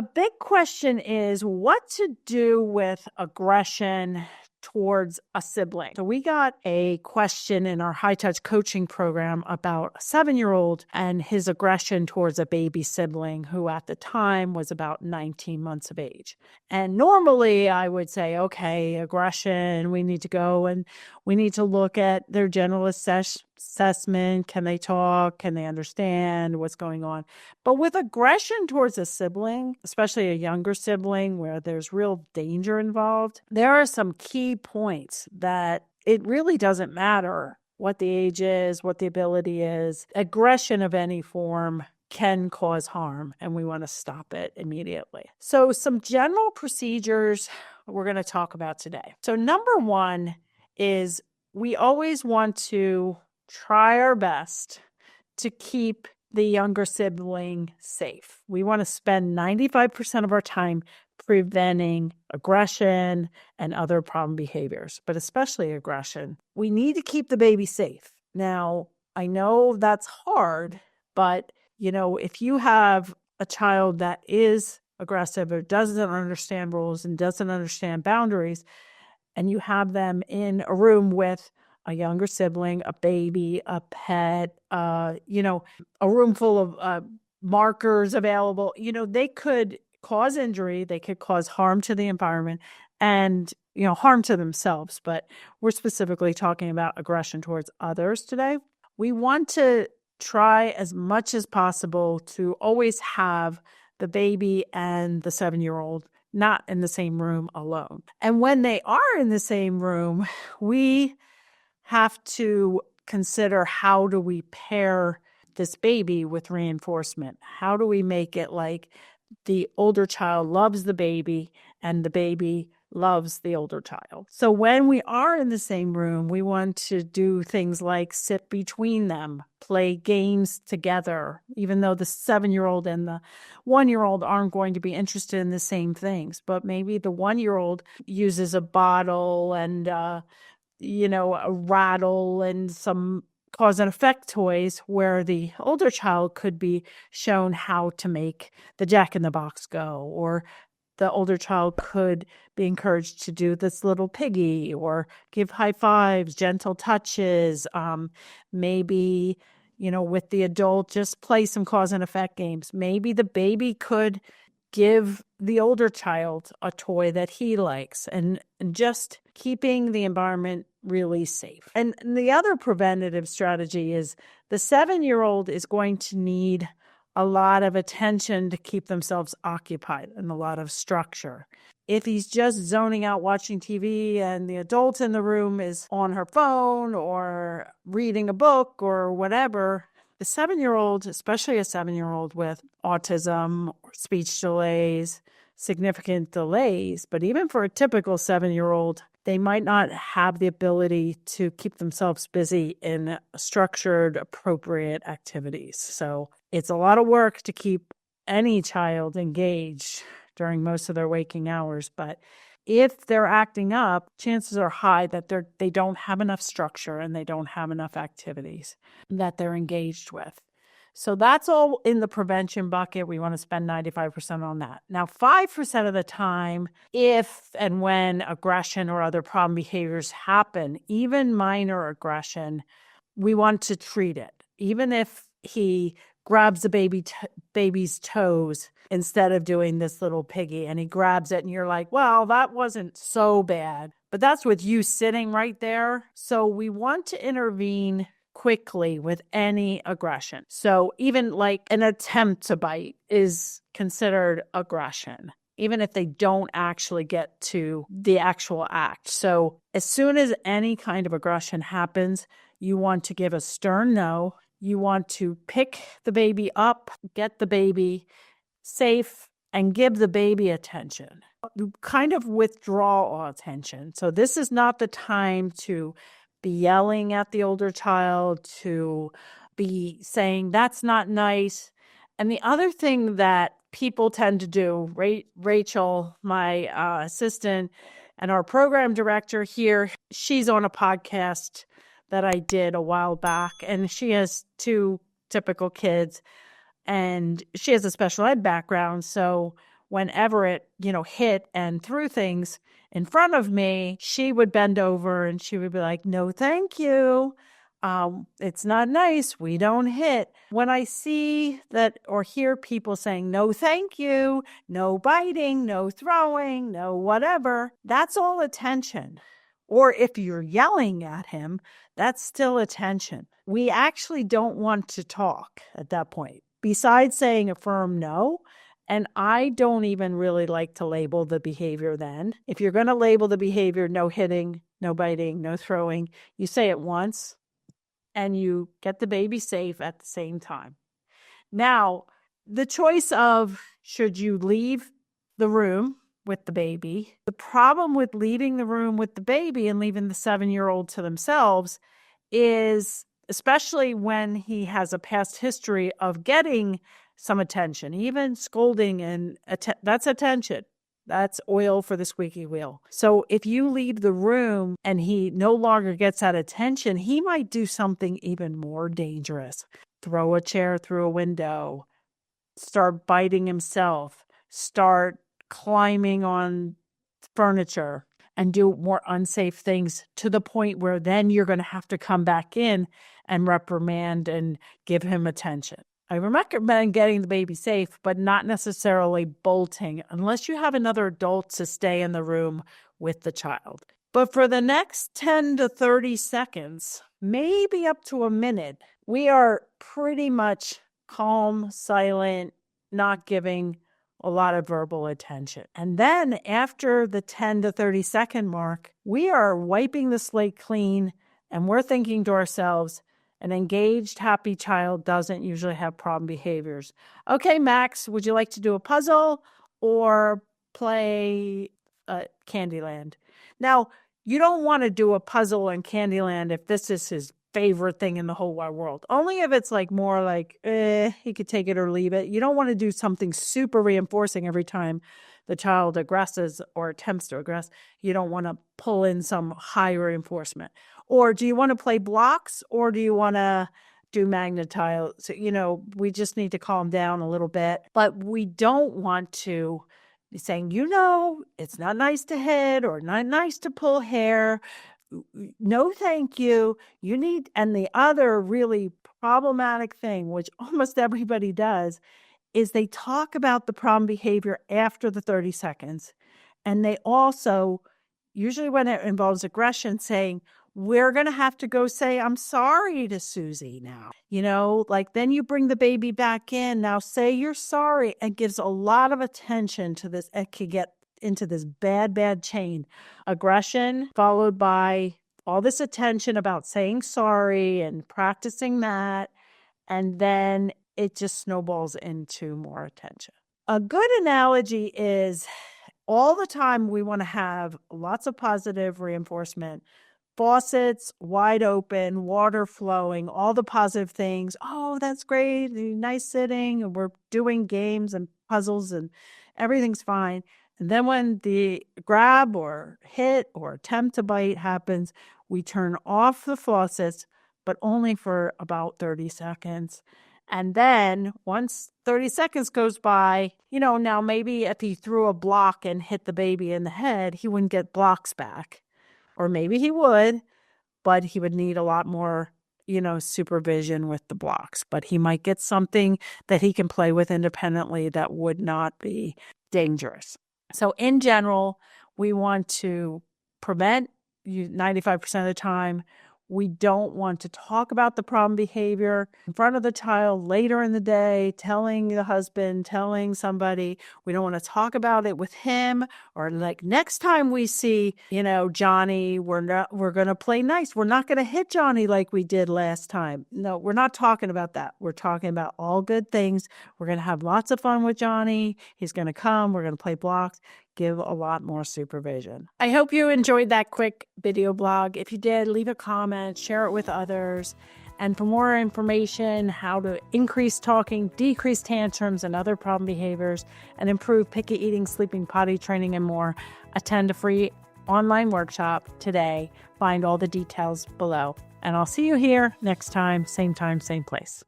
A big question is what to do with aggression towards a sibling. So we got a question in our high touch coaching program about a 7-year-old and his aggression towards a baby sibling who at the time was about 19 months of age. And normally I would say, okay, aggression, we need to go and we need to look at their general assessment. Can they talk? Can they understand what's going on? But with aggression towards a sibling, especially a younger sibling where there's real danger involved, there are some key points that it really doesn't matter what the age is, what the ability is. Aggression of any form can cause harm, and we want to stop it immediately. So some general procedures we're going to talk about today. So number one is we always want to try our best to keep the younger sibling safe. We want to spend 95% of our time preventing aggression and other problem behaviors, but especially aggression. We need to keep the baby safe. Now, I know that's hard, but if you have a child that is aggressive or doesn't understand rules and doesn't understand boundaries, and you have them in a room with a younger sibling, a baby, a pet, a room full of markers available, they could cause injury, they could cause harm to the environment and, harm to themselves. But we're specifically talking about aggression towards others today. We want to try as much as possible to always have the baby and the 7-year-old not in the same room alone. And when they are in the same room, we have to consider how do we pair this baby with reinforcement? How do we make it like the older child loves the baby and the baby loves the older child? So when we are in the same room, we want to do things like sit between them, play games together, even though the 7-year-old and the 1-year-old aren't going to be interested in the same things. But maybe the 1-year-old uses a bottle and a rattle and some cause and effect toys, where the older child could be shown how to make the jack-in-the-box go, or the older child could be encouraged to do this little piggy or give high fives, gentle touches. Maybe, with the adult, just play some cause and effect games. Maybe the baby could give the older child a toy that he likes, and just keeping the environment really safe. And the other preventative strategy is the 7-year-old is going to need a lot of attention to keep themselves occupied and a lot of structure. If he's just zoning out watching TV and the adult in the room is on her phone or reading a book or whatever, the 7-year-old, especially a 7-year-old with autism or speech delays, significant delays, but even for a typical 7-year-old, they might not have the ability to keep themselves busy in structured, appropriate activities. So it's a lot of work to keep any child engaged during most of their waking hours. But if they're acting up, chances are high that they don't have enough structure and they don't have enough activities that they're engaged with. So that's all in the prevention bucket. We want to spend 95% on that. Now, 5% of the time, if and when aggression or other problem behaviors happen, even minor aggression, we want to treat it. Even if he grabs the baby's toes instead of doing this little piggy, and he grabs it and you're like, well, that wasn't so bad. But that's with you sitting right there. So we want to intervene quickly with any aggression. So even like an attempt to bite is considered aggression, even if they don't actually get to the actual act. So as soon as any kind of aggression happens, you want to give a stern no. You want to pick the baby up, get the baby safe, and give the baby attention. You kind of withdraw all attention. So this is not the time to be yelling at the older child, to be saying, that's not nice. And the other thing that people tend to do, Rachel, my assistant and our program director here, she's on a podcast that I did a while back, and she has 2 typical kids, and she has a special ed background. So whenever it, hit and threw things in front of me, she would bend over and she would be like, no, thank you. It's not nice. We don't hit. When I see that or hear people saying, no, thank you, no biting, no throwing, no whatever, that's all attention. Or if you're yelling at him, that's still attention. We actually don't want to talk at that point, besides saying a firm no. And I don't even really like to label the behavior then. If you're going to label the behavior, no hitting, no biting, no throwing, you say it once and you get the baby safe at the same time. Now, the choice of should you leave the room with the baby, the problem with leaving the room with the baby and leaving the 7-year-old to themselves is, especially when he has a past history of getting some attention, even scolding, and that's attention. That's oil for the squeaky wheel. So if you leave the room and he no longer gets that attention, he might do something even more dangerous. Throw a chair through a window, start biting himself, start climbing on furniture, and do more unsafe things, to the point where then you're going to have to come back in and reprimand and give him attention. I recommend getting the baby safe, but not necessarily bolting unless you have another adult to stay in the room with the child. But for the next 10 to 30 seconds, maybe up to a minute, we are pretty much calm, silent, not giving a lot of verbal attention. And then after the 10 to 30 second mark, we are wiping the slate clean and we're thinking to ourselves, an engaged, happy child doesn't usually have problem behaviors. Okay, Max, would you like to do a puzzle or play Candyland? Now, you don't want to do a puzzle in Candyland if this is his favorite thing in the whole wide world. Only if it's like more like, he could take it or leave it. You don't want to do something super reinforcing every time the child aggresses or attempts to aggress. You don't want to pull in some high reinforcement. Or do you want to play blocks, or do you want to do magnetile? So, we just need to calm down a little bit. But we don't want to be saying, it's not nice to hit or not nice to pull hair. No, thank you. And the other really problematic thing, which almost everybody does, is they talk about the problem behavior after the 30 seconds. And they also, usually when it involves aggression, saying, we're going to have to go say, I'm sorry to Susie now. Then you bring the baby back in. Now say you're sorry. It gives a lot of attention to this. It could get into this bad chain. Aggression followed by all this attention about saying sorry and practicing that. And then it just snowballs into more attention. A good analogy is all the time we want to have lots of positive reinforcement. Faucets wide open, water flowing, all the positive things. Oh, that's great. Nice sitting. And we're doing games and puzzles and everything's fine. And then when the grab or hit or attempt to bite happens, we turn off the faucets, but only for about 30 seconds. And then once 30 seconds goes by, now maybe if he threw a block and hit the baby in the head, he wouldn't get blocks back. Or maybe he would, but he would need a lot more, supervision with the blocks. But he might get something that he can play with independently that would not be dangerous. So in general, we want to prevent 95% of the time. We don't want to talk about the problem behavior in front of the child later in the day, telling the husband, telling somebody. We don't want to talk about it with him, or like next time we see, Johnny, we're going to play nice. We're not going to hit Johnny like we did last time. No, we're not talking about that. We're talking about all good things. We're going to have lots of fun with Johnny. He's going to come. We're going to play blocks. Give a lot more supervision. I hope you enjoyed that quick video blog. If you did, leave a comment, share it with others. And for more information, how to increase talking, decrease tantrums and other problem behaviors, and improve picky eating, sleeping, potty training, and more, attend a free online workshop today. Find all the details below. And I'll see you here next time, same place.